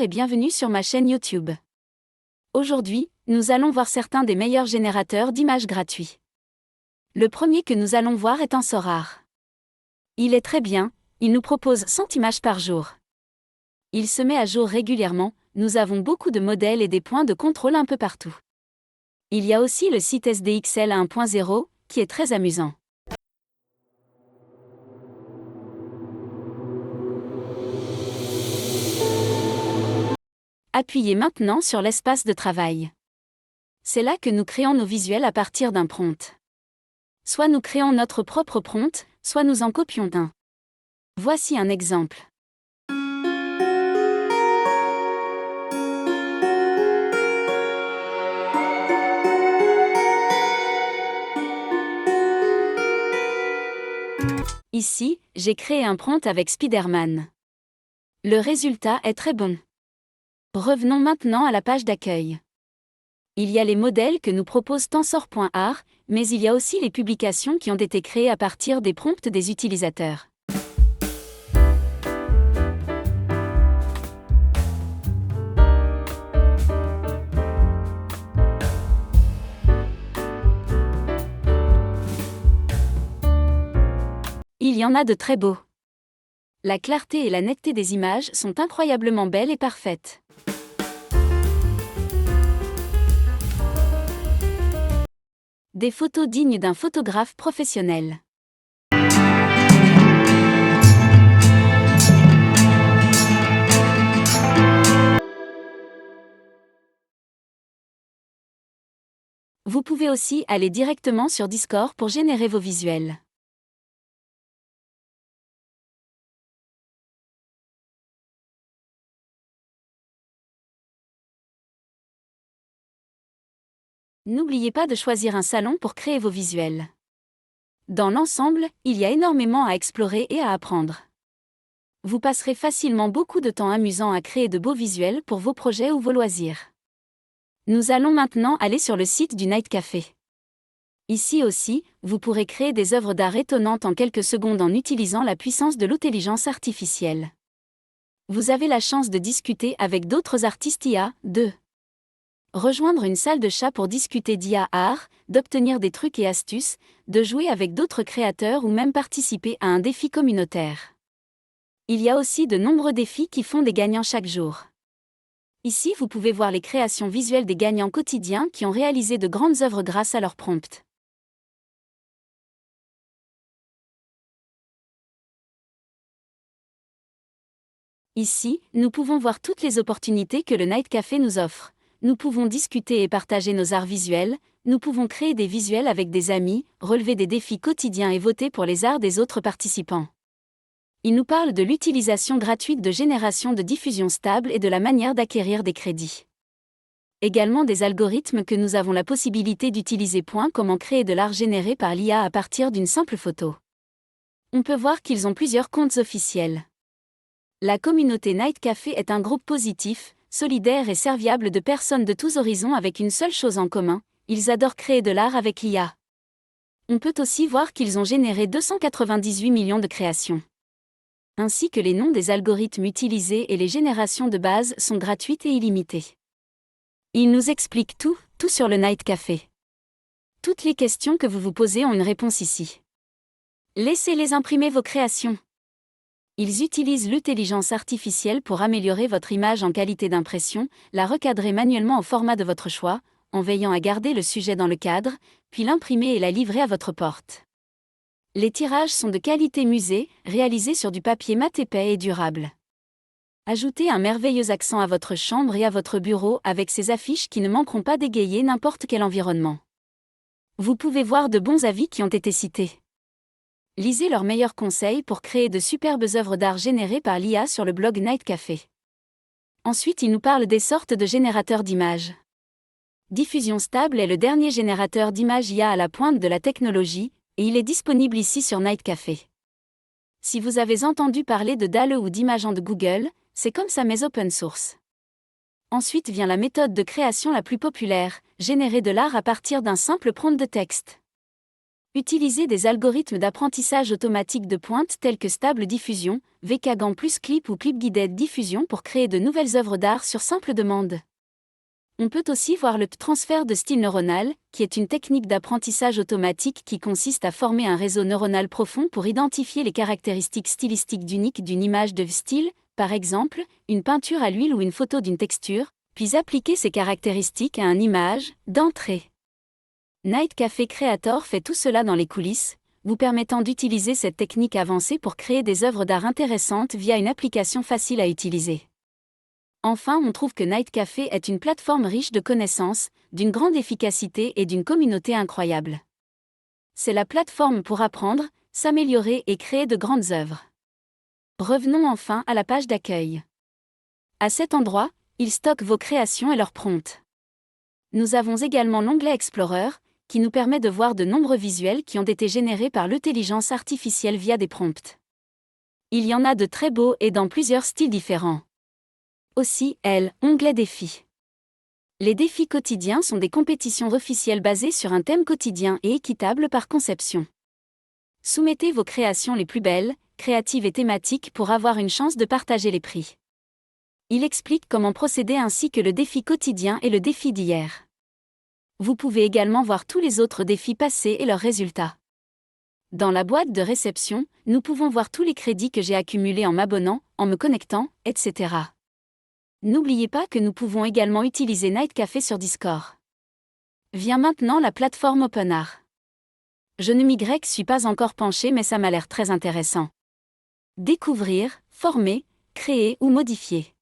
et bienvenue sur ma chaîne YouTube. Aujourd'hui, nous allons voir certains des meilleurs générateurs d'images gratuits. Le premier que nous allons voir est un Sorare. Il est très bien, il nous propose 100 images par jour. Il se met à jour régulièrement, nous avons beaucoup de modèles et des points de contrôle un peu partout. Il y a aussi le site SDXL 1.0, qui est très amusant. Appuyez maintenant sur l'espace de travail. C'est là que nous créons nos visuels à partir d'un prompt. Soit nous créons notre propre prompt, soit nous en copions un. Voici un exemple. Ici, j'ai créé un prompt avec Spider-Man. Le résultat est très bon. Revenons maintenant à la page d'accueil. Il y a les modèles que nous propose Tensor.art, mais il y a aussi les publications qui ont été créées à partir des prompts des utilisateurs. Il y en a de très beaux. La clarté et la netteté des images sont incroyablement belles et parfaites. Des photos dignes d'un photographe professionnel. Vous pouvez aussi aller directement sur Discord pour générer vos visuels. N'oubliez pas de choisir un salon pour créer vos visuels. Dans l'ensemble, il y a énormément à explorer et à apprendre. Vous passerez facilement beaucoup de temps amusant à créer de beaux visuels pour vos projets ou vos loisirs. Nous allons maintenant aller sur le site du Night Café. Ici aussi, vous pourrez créer des œuvres d'art étonnantes en quelques secondes en utilisant la puissance de l'intelligence artificielle. Vous avez la chance de discuter avec d'autres artistes IA, rejoindre une salle de chat pour discuter d'IA art, d'obtenir des trucs et astuces, de jouer avec d'autres créateurs ou même participer à un défi communautaire. Il y a aussi de nombreux défis qui font des gagnants chaque jour. Ici, vous pouvez voir les créations visuelles des gagnants quotidiens qui ont réalisé de grandes œuvres grâce à leurs prompts. Ici, nous pouvons voir toutes les opportunités que le Night Café nous offre. Nous pouvons discuter et partager nos arts visuels, nous pouvons créer des visuels avec des amis, relever des défis quotidiens et voter pour les arts des autres participants. Il nous parle de l'utilisation gratuite de génération de diffusion stable et de la manière d'acquérir des crédits. Également des algorithmes que nous avons la possibilité d'utiliser. Comment créer de l'art généré par l'IA à partir d'une simple photo. On peut voir qu'ils ont plusieurs comptes officiels. La communauté Night Café est un groupe positif, solidaire et serviable de personnes de tous horizons avec une seule chose en commun, ils adorent créer de l'art avec l'IA. On peut aussi voir qu'ils ont généré 298 millions de créations. Ainsi que les noms des algorithmes utilisés et les générations de base sont gratuites et illimitées. Ils nous expliquent tout sur le Night Café. Toutes les questions que vous vous posez ont une réponse ici. Laissez-les imprimer vos créations. Ils utilisent l'intelligence artificielle pour améliorer votre image en qualité d'impression, la recadrer manuellement au format de votre choix, en veillant à garder le sujet dans le cadre, puis l'imprimer et la livrer à votre porte. Les tirages sont de qualité musée, réalisés sur du papier mat épais et durable. Ajoutez un merveilleux accent à votre chambre et à votre bureau avec ces affiches qui ne manqueront pas d'égayer n'importe quel environnement. Vous pouvez voir de bons avis qui ont été cités. Lisez leurs meilleurs conseils pour créer de superbes œuvres d'art générées par l'IA sur le blog Night Café. Ensuite, ils nous parlent des sortes de générateurs d'images. Diffusion Stable est le dernier générateur d'images IA à la pointe de la technologie, et il est disponible ici sur Night Café. Si vous avez entendu parler de DALL-E ou d'Imagen de Google, c'est comme ça mais open source. Ensuite vient la méthode de création la plus populaire, générer de l'art à partir d'un simple prompt de texte. Utilisez des algorithmes d'apprentissage automatique de pointe tels que Stable Diffusion, VKGAN plus Clip ou Clip Guided Diffusion pour créer de nouvelles œuvres d'art sur simple demande. On peut aussi voir le transfert de style neuronal, qui est une technique d'apprentissage automatique qui consiste à former un réseau neuronal profond pour identifier les caractéristiques stylistiques d'unique d'une image de style, par exemple, une peinture à l'huile ou une photo d'une texture, puis appliquer ces caractéristiques à une image, d'entrée. Night Café Creator fait tout cela dans les coulisses, vous permettant d'utiliser cette technique avancée pour créer des œuvres d'art intéressantes via une application facile à utiliser. Enfin, on trouve que Night Café est une plateforme riche de connaissances, d'une grande efficacité et d'une communauté incroyable. C'est la plateforme pour apprendre, s'améliorer et créer de grandes œuvres. Revenons enfin à la page d'accueil. À cet endroit, il stocke vos créations et leurs prompts. Nous avons également l'onglet Explorer, qui nous permet de voir de nombreux visuels qui ont été générés par l'intelligence artificielle via des prompts. Il y en a de très beaux et dans plusieurs styles différents. Aussi, onglet défis. Les défis quotidiens sont des compétitions officielles basées sur un thème quotidien et équitable par conception. Soumettez vos créations les plus belles, créatives et thématiques pour avoir une chance de partager les prix. Il explique comment procéder ainsi que le défi quotidien et le défi d'hier. Vous pouvez également voir tous les autres défis passés et leurs résultats. Dans la boîte de réception, nous pouvons voir tous les crédits que j'ai accumulés en m'abonnant, en me connectant, etc. N'oubliez pas que nous pouvons également utiliser Night Café sur Discord. Vient maintenant la plateforme OpenArt. Je ne m'y suis pas encore penché mais ça m'a l'air très intéressant. Découvrir, former, créer ou modifier.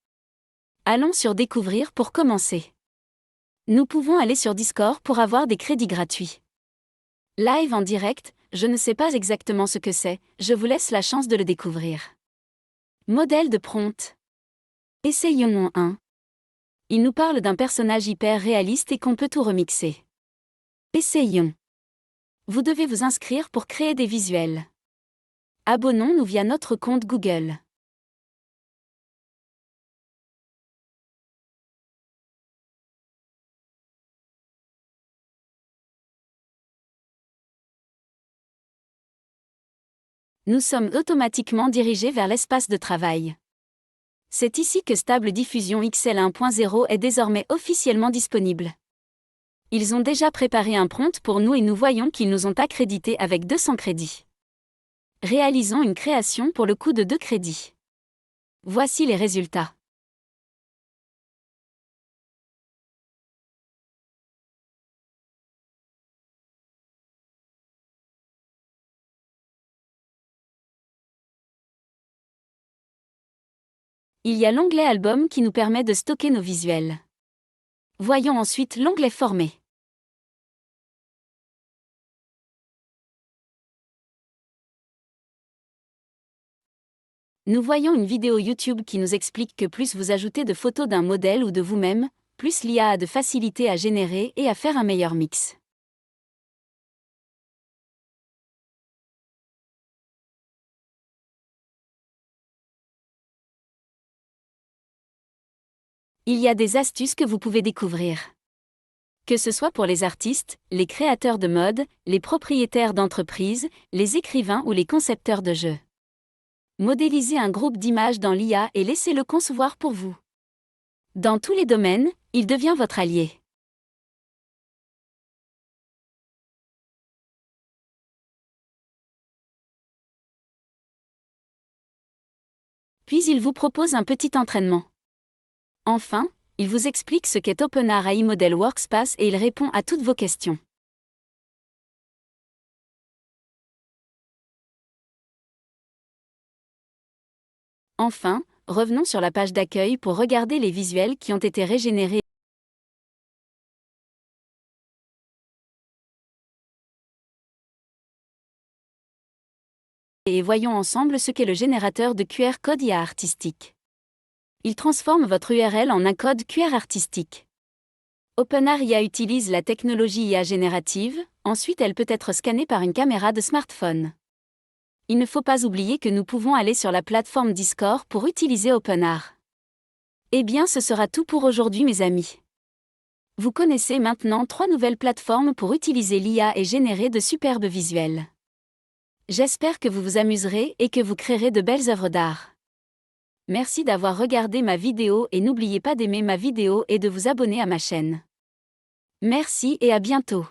Allons sur Découvrir pour commencer. Nous pouvons aller sur Discord pour avoir des crédits gratuits. Live en direct, je ne sais pas exactement ce que c'est, je vous laisse la chance de le découvrir. Modèle de prompt. Essayons un. Il nous parle d'un personnage hyper réaliste et qu'on peut tout remixer. Essayons. Vous devez vous inscrire pour créer des visuels. Abonnons-nous via notre compte Google. Nous sommes automatiquement dirigés vers l'espace de travail. C'est ici que Stable Diffusion XL 1.0 est désormais officiellement disponible. Ils ont déjà préparé un prompt pour nous et nous voyons qu'ils nous ont accrédités avec 200 crédits. Réalisons une création pour le coût de 2 crédits. Voici les résultats. Il y a l'onglet Album qui nous permet de stocker nos visuels. Voyons ensuite l'onglet Former. Nous voyons une vidéo YouTube qui nous explique que plus vous ajoutez de photos d'un modèle ou de vous-même, plus l'IA a de facilité à générer et à faire un meilleur mix. Il y a des astuces que vous pouvez découvrir. Que ce soit pour les artistes, les créateurs de mode, les propriétaires d'entreprises, les écrivains ou les concepteurs de jeux. Modélisez un groupe d'images dans l'IA et laissez-le concevoir pour vous. Dans tous les domaines, il devient votre allié. Puis il vous propose un petit entraînement. Enfin, il vous explique ce qu'est OpenArt AI Model Workspace et il répond à toutes vos questions. Enfin, revenons sur la page d'accueil pour regarder les visuels qui ont été régénérés. Et voyons ensemble ce qu'est le générateur de QR code IA artistique. Il transforme votre URL en un code QR artistique. OpenArt IA utilise la technologie IA générative, ensuite elle peut être scannée par une caméra de smartphone. Il ne faut pas oublier que nous pouvons aller sur la plateforme Discord pour utiliser OpenArt. Eh bien ce sera tout pour aujourd'hui mes amis. Vous connaissez maintenant 3 nouvelles plateformes pour utiliser l'IA et générer de superbes visuels. J'espère que vous vous amuserez et que vous créerez de belles œuvres d'art. Merci d'avoir regardé ma vidéo et n'oubliez pas d'aimer ma vidéo et de vous abonner à ma chaîne. Merci et à bientôt.